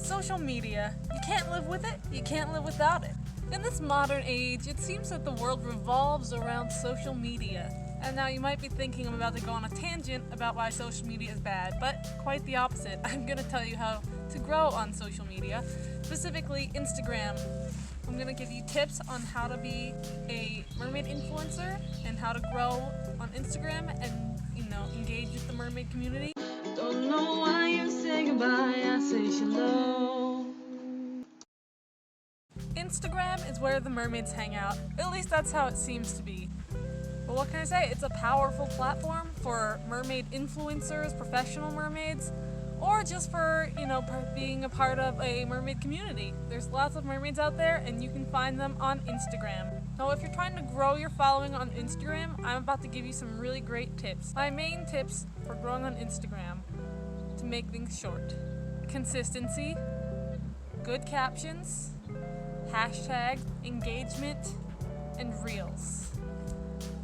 Social media. You can't live with it, you can't live without it. In this modern age, it seems that the world revolves around social media. And now you might be thinking I'm about to go on a tangent about why social media is bad, but quite the opposite. I'm going to tell you how to grow on social media, specifically Instagram. I'm going to give you tips on how to be a mermaid influencer and how to grow on Instagram and, engage with the mermaid community. Don't know why you say goodbye, I say shalom. Instagram is where the mermaids hang out. At least that's how it seems to be. But what can I say? It's a powerful platform for mermaid influencers, professional mermaids, or just for, being a part of a mermaid community. There's lots of mermaids out there, and you can find them on Instagram. So if you're trying to grow your following on Instagram, I'm about to give you some really great tips. My main tips for growing on Instagram, to make things short: consistency, good captions, hashtag, engagement, and reels.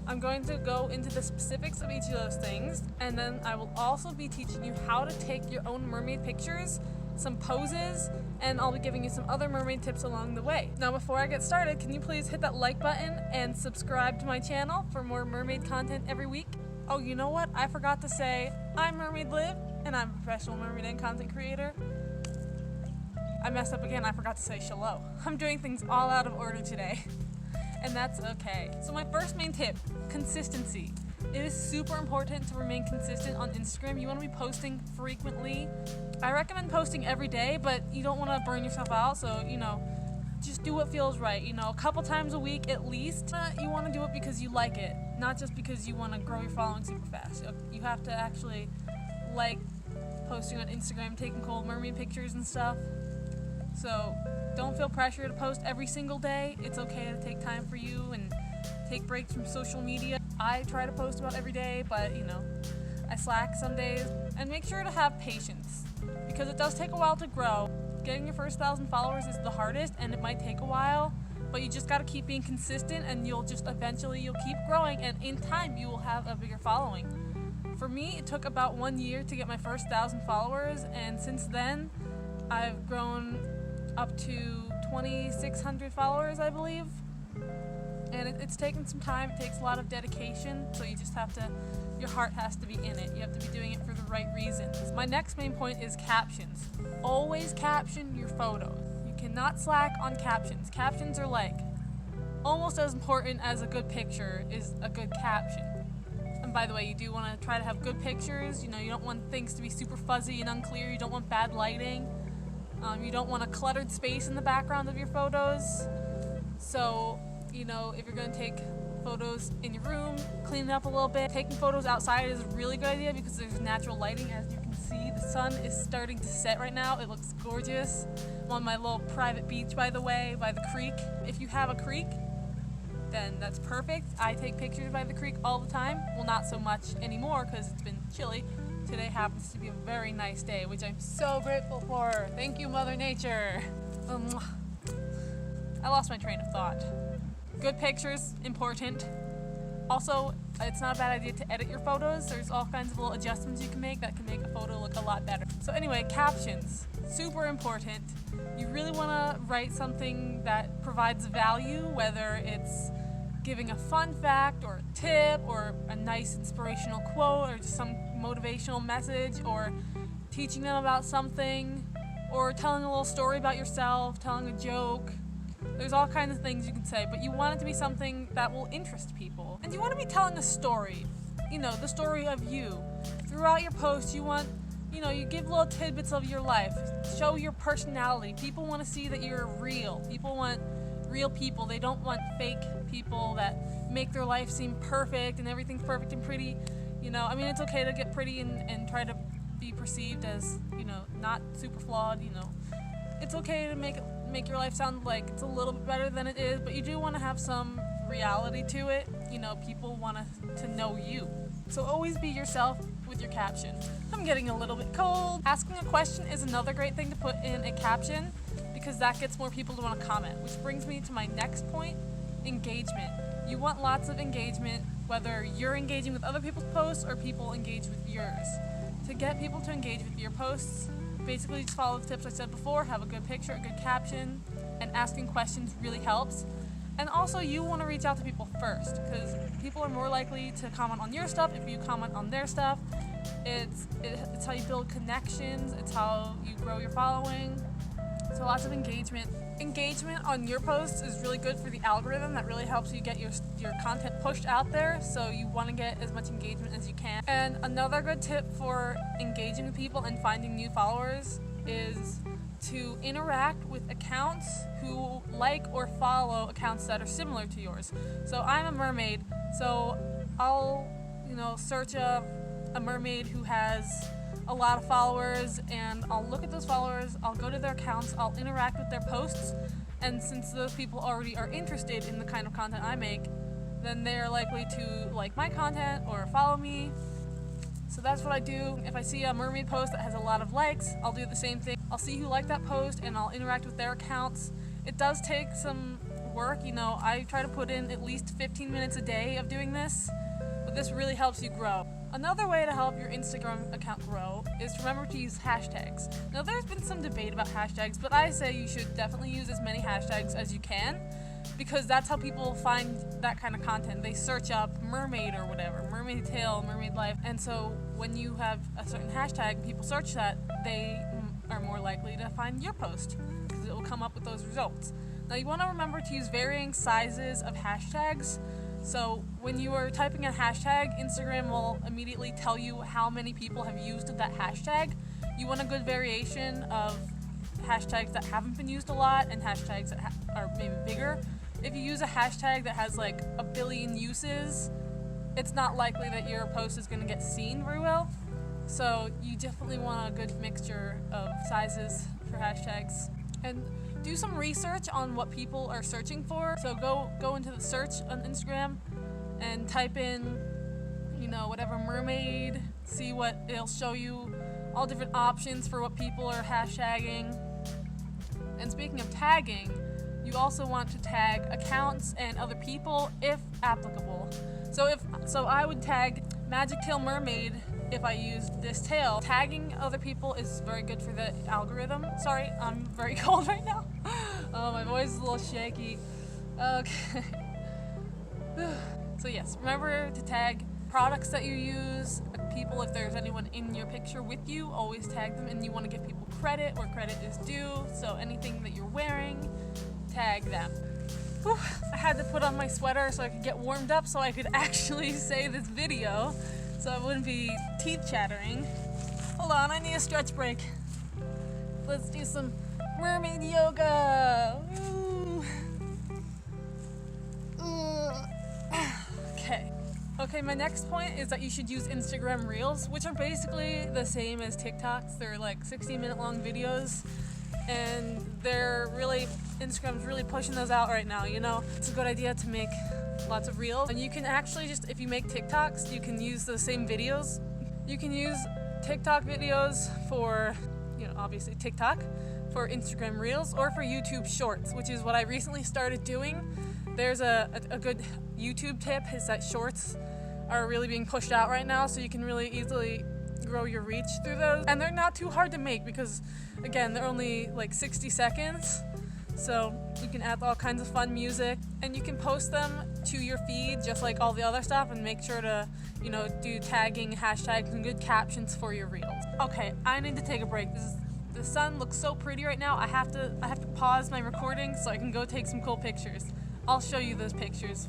I'm going to go into the specifics of each of those things, and then I will also be teaching you how to take your own mermaid pictures, some poses, and I'll be giving you some other mermaid tips along the way. Now before I get started, can you please hit that like button and subscribe to my channel for more mermaid content every week? Oh, you know what? I forgot to say, I'm Mermaid Liv, and I'm a professional mermaid and content creator. I messed up again, I forgot to say shalom. I'm doing things all out of order today. And that's okay. So my first main tip, consistency. It is super important to remain consistent on Instagram. You want to be posting frequently. I recommend posting every day, but you don't want to burn yourself out, so, just do what feels right. A couple times a week at least. You want to do it because you like it, not just because you want to grow your following super fast. You have to actually like posting on Instagram, taking cool mermaid pictures and stuff. So don't feel pressure to post every single day. It's okay to take time for you and take breaks from social media. I try to post about every day, but I slack some days. And make sure to have patience, because it does take a while to grow. Getting your first 1,000 followers is the hardest, and it might take a while, but you just gotta keep being consistent, and you'll keep growing, and in time you will have a bigger following. For me, it took about 1 year to get my first 1,000 followers, and since then I've grown up to 2,600 followers, I believe. And it's taken some time. It takes a lot of dedication, so your heart has to be in it. You have to be doing it for the right reasons. My next main point is captions. Always caption your photos. You cannot slack on captions. Captions are almost as important as a good picture is a good caption. And by the way, you do want to try to have good pictures. You don't want things to be super fuzzy and unclear. You don't want bad lighting. You don't want a cluttered space in the background of your photos. So, if you're going to take photos in your room, clean it up a little bit. Taking photos outside is a really good idea because there's natural lighting. As you can see, the sun is starting to set right now. It looks gorgeous. I'm on my little private beach, by the way, by the creek. If you have a creek, then that's perfect. I take pictures by the creek all the time. Well, not so much anymore because it's been chilly. Today happens to be a very nice day, which I'm so grateful for. Thank you, Mother Nature. I lost my train of thought. Good pictures, important. Also, it's not a bad idea to edit your photos. There's all kinds of little adjustments you can make that can make a photo look a lot better. So anyway, captions, super important. You really want to write something that provides value, whether it's giving a fun fact or a tip or a nice inspirational quote or just some motivational message or teaching them about something or telling a little story about yourself, telling a joke. There's all kinds of things you can say, but you want it to be something that will interest people. And you want to be telling a story, the story of you. Throughout your posts, you want, you give little tidbits of your life. Show your personality. People want to see that you're real. People want real people. They don't want fake people that make their life seem perfect and everything's perfect and pretty. It's okay to get pretty and try to be perceived as, not super flawed, It's okay to make your life sound like it's a little bit better than it is, but you do want to have some reality to it. People want to know you. So always be yourself with your caption. I'm getting a little bit cold. Asking a question is another great thing to put in a caption because that gets more people to want to comment, which brings me to my next point, engagement. You want lots of engagement, whether you're engaging with other people's posts or people engage with yours. To get people to engage with your posts, basically just follow the tips I said before, have a good picture, a good caption, and asking questions really helps. And also, you want to reach out to people first, because people are more likely to comment on your stuff if you comment on their stuff. It's how you build connections, it's how you grow your following. So lots of engagement. Engagement on your posts is really good for the algorithm. That really helps you get your content pushed out there, so you want to get as much engagement as you can. And another good tip for engaging with people and finding new followers is to interact with accounts who like or follow accounts that are similar to yours. So I'm a mermaid, so I'll search a mermaid who has a lot of followers, and I'll look at those followers, I'll go to their accounts, I'll interact with their posts, and since those people already are interested in the kind of content I make, then they're likely to like my content or follow me. So that's what I do. If I see a mermaid post that has a lot of likes, I'll do the same thing. I'll see who liked that post and I'll interact with their accounts. It does take some work, I try to put in at least 15 minutes a day of doing this, but this really helps you grow. Another way to help your Instagram account grow is to remember to use hashtags. Now, there's been some debate about hashtags, but I say you should definitely use as many hashtags as you can, because that's how people find that kind of content. They search up mermaid or whatever, mermaid tale, mermaid life, and so when you have a certain hashtag and people search that, they are more likely to find your post, because it will come up with those results. Now, you want to remember to use varying sizes of hashtags. So when you are typing a hashtag, Instagram will immediately tell you how many people have used that hashtag. You want a good variation of hashtags that haven't been used a lot and hashtags that are maybe bigger. If you use a hashtag that has like a billion uses, it's not likely that your post is going to get seen very well. So you definitely want a good mixture of sizes for hashtags. And do some research on what people are searching for. So go into the search on Instagram and type in, whatever mermaid, see what it'll show you, all different options for what people are hashtagging. And speaking of tagging, you also want to tag accounts and other people if applicable. So I would tag Magic Tail Mermaid if I used this tale. Tagging other people is very good for the algorithm. Sorry, I'm very cold right now. Oh, my voice is a little shaky. Okay. So yes, remember to tag products that you use, people. If there's anyone in your picture with you, always tag them, and you want to give people credit where credit is due. So anything that you're wearing, tag them. Whew, I had to put on my sweater so I could get warmed up so I could actually say this video, so I wouldn't be teeth chattering. Hold on, I need a stretch break. Let's do some mermaid yoga. Woo. Okay, my next point is that you should use Instagram Reels, which are basically the same as TikToks. They're like 60-minute long videos, and Instagram's really pushing those out right now, It's a good idea to make lots of Reels. And you can actually if you make TikToks, you can use those same videos. You can use TikTok videos for, obviously TikTok, for Instagram Reels, or for YouTube Shorts, which is what I recently started doing. There's a good YouTube tip is that Shorts are really being pushed out right now, so you can really easily grow your reach through those. And they're not too hard to make because, again, they're only like 60 seconds. So you can add all kinds of fun music, and you can post them to your feed just like all the other stuff, and make sure to, do tagging, hashtags, and good captions for your reels. Okay, I need to take a break. The sun looks so pretty right now. I have to pause my recording so I can go take some cool pictures. I'll show you those pictures.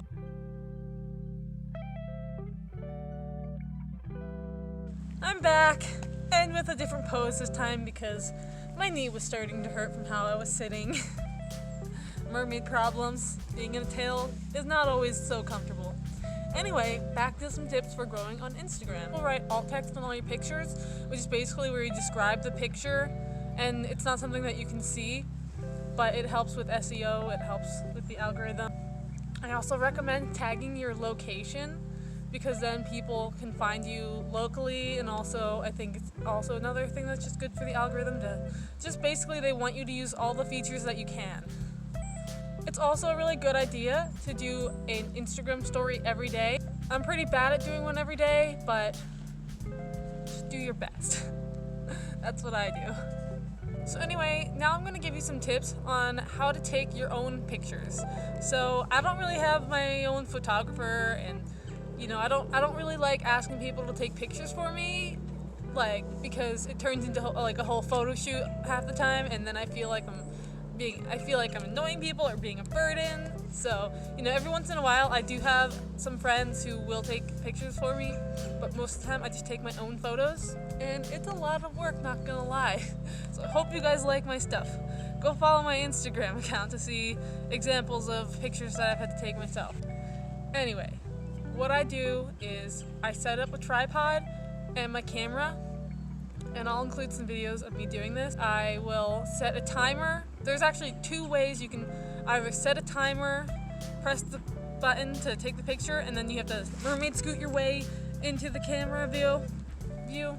I'm back, and with a different pose this time because my knee was starting to hurt from how I was sitting. Mermaid problems. Being in a tail is not always so comfortable. Anyway, back to some tips for growing on Instagram. You'll write alt text on all your pictures, which is basically where you describe the picture, and it's not something that you can see, but it helps with SEO, it helps with the algorithm. I also recommend tagging your location, because then people can find you locally, and also I think it's also another thing that's just good for the algorithm they want you to use all the features that you can. It's also a really good idea to do an Instagram story every day. I'm pretty bad at doing one every day, but just do your best. That's what I do. So anyway, now I'm going to give you some tips on how to take your own pictures. So I don't really have my own photographer, and I don't really like asking people to take pictures for me, because it turns into like a whole photo shoot half the time, and then I feel like I'm annoying people or being a burden. So, every once in a while I do have some friends who will take pictures for me, but most of the time I just take my own photos, and it's a lot of work, not gonna lie. So I hope you guys like my stuff. Go follow my Instagram account to see examples of pictures that I've had to take myself. Anyway, what I do is I set up a tripod and my camera, and I'll include some videos of me doing this. I will set a timer. There's actually 2 ways you can either set a timer, press the button to take the picture, and then you have to mermaid scoot your way into the camera view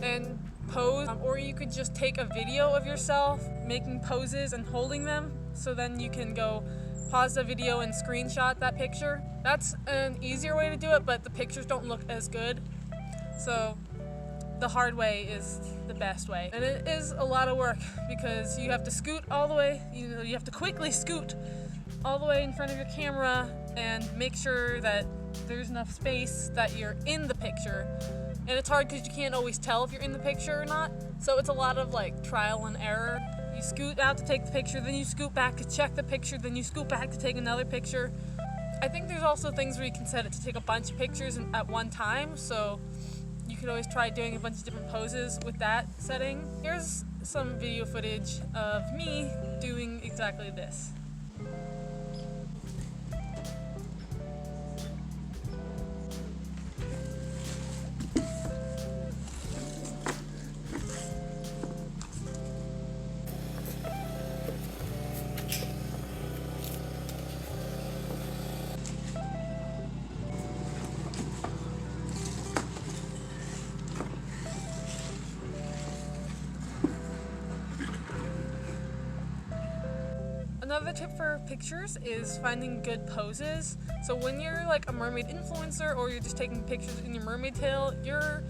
and pose. Or you could just take a video of yourself making poses and holding them, so then you can go pause the video and screenshot that picture. That's an easier way to do it, but the pictures don't look as good. So the hard way is the best way. And it is a lot of work because you have to scoot all the way, you have to quickly scoot all the way in front of your camera and make sure that there's enough space that you're in the picture. And it's hard because you can't always tell if you're in the picture or not. So it's a lot of trial and error. You scoot out to take the picture, then you scoot back to check the picture, then you scoot back to take another picture. I think there's also things where you can set it to take a bunch of pictures at one time, so you could always try doing a bunch of different poses with that setting. Here's some video footage of me doing exactly this. Another tip for pictures is finding good poses. So when you're a mermaid influencer, or you're just taking pictures in your mermaid tail, you're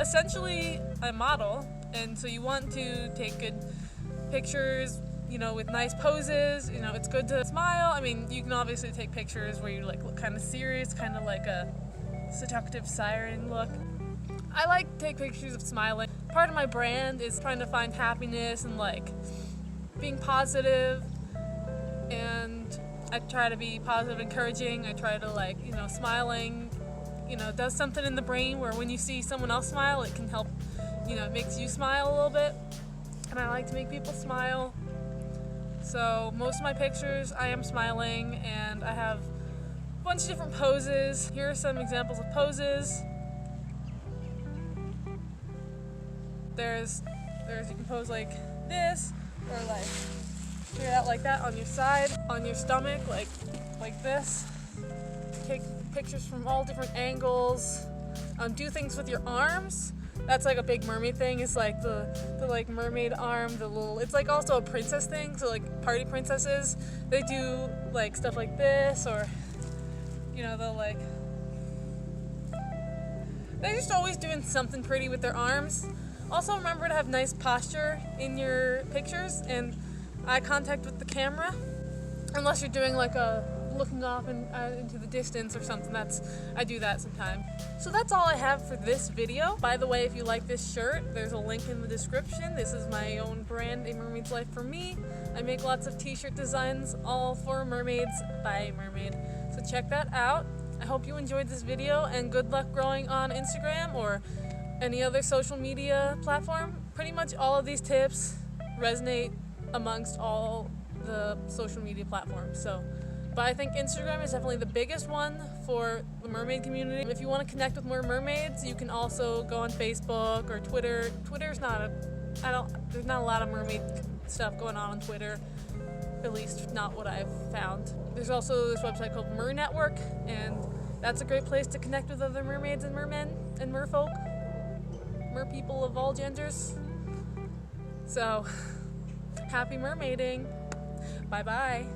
essentially a model, and so you want to take good pictures, with nice poses. It's good to smile. I mean, you can obviously take pictures where you look kind of serious, kind of like a seductive siren look. I like to take pictures of smiling. Part of my brand is trying to find happiness and being positive. And I try to be positive, encouraging. I try to smiling, does something in the brain where when you see someone else smile, it can help, it makes you smile a little bit. And I like to make people smile. So most of my pictures, I am smiling, and I have a bunch of different poses. Here are some examples of poses. There's you can pose like this, or straight out like that on your side, on your stomach, like this. Take pictures from all different angles. Do things with your arms. That's a big mermaid thing. It's the mermaid arm, it's also a princess thing. So party princesses, they do stuff like this, or they're just always doing something pretty with their arms. Also remember to have nice posture in your pictures and eye contact with the camera, unless you're doing looking off into the distance or something. I do that sometimes. So that's all I have for this video. By the way, if you like this shirt, there's a link in the description. This is my own brand, A Mermaid's Life for Me. I make lots of t-shirt designs, all for mermaids by Mermaid. So check that out. I hope you enjoyed this video, and good luck growing on Instagram or any other social media platform. Pretty much all of these tips resonate amongst all the social media platforms. But I think Instagram is definitely the biggest one for the mermaid community. If you want to connect with more mermaids, you can also go on Facebook or Twitter. There's not a lot of mermaid stuff going on Twitter, at least not what I've found. There's also this website called Mer Network, and that's a great place to connect with other mermaids and mermen and merfolk, merpeople of all genders. So, happy mermaiding. Bye-bye.